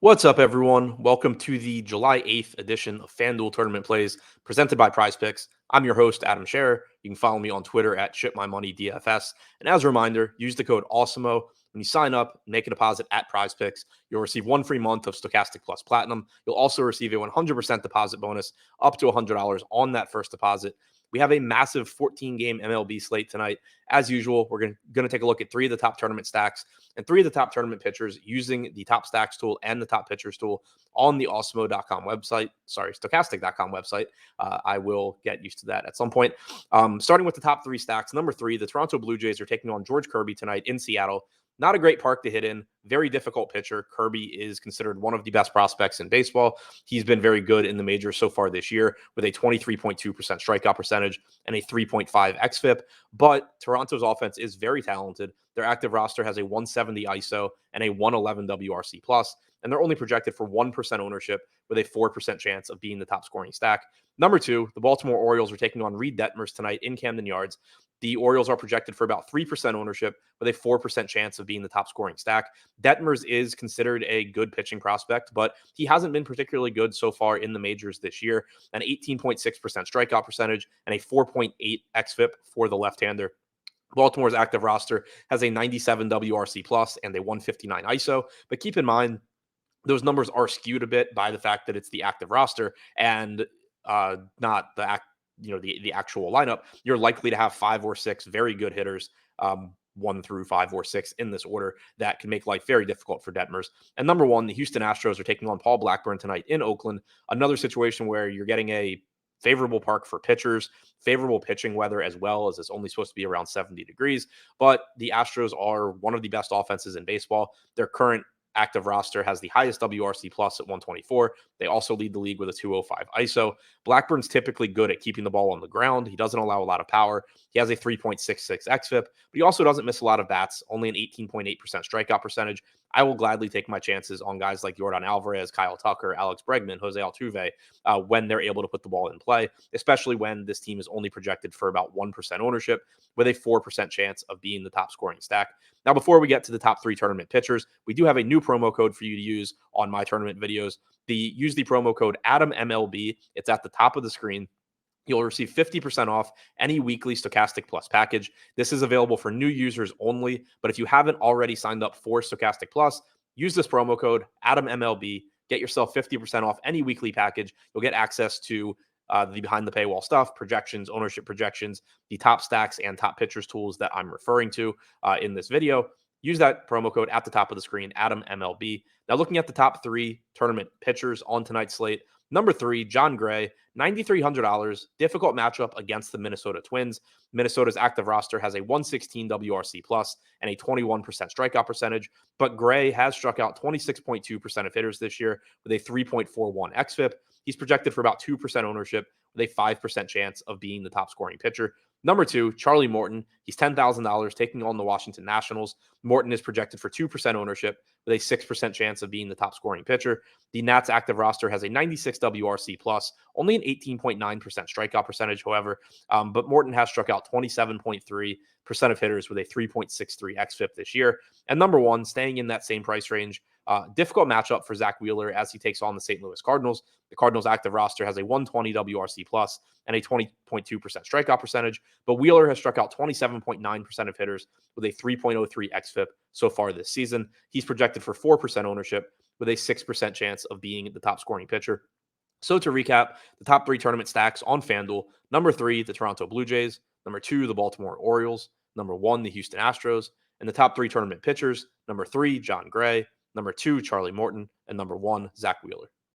What's up, everyone? Welcome to the July 8th edition of FanDuel Tournament Plays presented by PrizePicks. I'm your host, Adam Scherer. You can follow me on Twitter at ShipMyMoneyDFS. And as a reminder, use the code AWESOMO when you sign up, make a deposit at PrizePicks. You'll receive one free month of Stokastic Plus Platinum. You'll also receive a 100% deposit bonus up to $100 on that first deposit. We have a massive 14-game MLB slate tonight. As usual, we're going to take a look at three of the top tournament stacks and three of the top tournament pitchers using the top stacks tool and the top pitchers tool on the awesemo.com website. Sorry, stokastic.com website. I will get used to that at some point. Starting with the top three stacks. Number three, the Toronto Blue Jays are taking on George Kirby tonight in Seattle. Not a great park to hit in. Very difficult pitcher. Kirby is considered one of the best prospects in baseball. He's been very good in the majors so far this year with a 23.2% strikeout percentage and a 3.5 xFIP. But Toronto's offense is very talented. Their active roster has a 170 ISO and a 111 WRC plus, and they're only projected for 1% ownership with a 4% chance of being the top scoring stack. Number two, the Baltimore Orioles are taking on Reed Detmers tonight in Camden Yards. The Orioles are projected for about 3% ownership with a 4% chance of being the top scoring stack. Detmers is considered a good pitching prospect, but he hasn't been particularly good so far in the majors this year. An 18.6% strikeout percentage and a 4.8 xFIP for the left-hander. Baltimore's active roster has a 97 WRC plus and a 159 ISO, but keep in mind those numbers are skewed a bit by the fact that it's the active roster and not the actual lineup. You're likely to have 5 or 6 very good hitters, 1 through 5 or 6 in this order, that can make life very difficult for Detmers. And number one, the Houston Astros are taking on Paul Blackburn tonight in Oakland. Another situation where you're getting a favorable park for pitchers, favorable pitching weather as well, as it's only supposed to be around 70 degrees. But the Astros are one of the best offenses in baseball. Their current active roster has the highest WRC plus at 124. They also lead the league with a 205 ISO. Blackburn's typically good at keeping the ball on the ground. He doesn't allow a lot of power. He has a 3.66 xFIP, but he also doesn't miss a lot of bats, only an 18.8% strikeout percentage. I will gladly take my chances on guys like Yordan Alvarez, Kyle Tucker, Alex Bregman, Jose Altuve when they're able to put the ball in play, especially when this team is only projected for about 1% ownership with a 4% chance of being the top scoring stack. Now, before we get to the top three tournament pitchers, we do have a new promo code for you to use on my tournament videos. Use the promo code ADAMMLB. It's at the top of the screen. You'll receive 50% off any weekly Stokastic Plus package. This is available for new users only, but if you haven't already signed up for Stokastic Plus, use this promo code ADAMMLB. Get yourself 50% off any weekly package. You'll get access to the behind the paywall stuff, projections, ownership projections, the top stacks and top pitchers tools that I'm referring to in this video. Use that promo code at the top of the screen, ADAMMLB. Now, looking at the top three tournament pitchers on tonight's slate, number three, John Gray, $9,300. Difficult matchup against the Minnesota Twins. Minnesota's active roster has a 116 WRC plus and a 21% strikeout percentage, but Gray has struck out 26.2% of hitters this year with a 3.41 xFIP. He's projected for about 2% ownership with a 5% chance of being the top scoring pitcher. Number two, Charlie Morton. He's $10,000 taking on the Washington Nationals. Morton is projected for 2% ownership with a 6% chance of being the top scoring pitcher. The Nats active roster has a 96 WRC plus, only an 18.9% strikeout percentage, however, but Morton has struck out 27.3% of hitters with a 3.63 xFIP this year. And number one, staying in that same price range, difficult matchup for Zach Wheeler as he takes on the St. Louis Cardinals. The Cardinals active roster has a 120 WRC plus and a 20.2% strikeout percentage, but Wheeler has struck out 27.9% of hitters with a 3.03 xFIP so far this season. He's projected for 4% ownership with a 6% chance of being the top scoring pitcher. So to recap, the top three tournament stacks on FanDuel: number three, the Toronto Blue Jays; number two, the Baltimore Orioles; number one, the Houston Astros; and the top three tournament pitchers: number three, John Gray; number two, Charlie Morton; and number one, Zach Wheeler.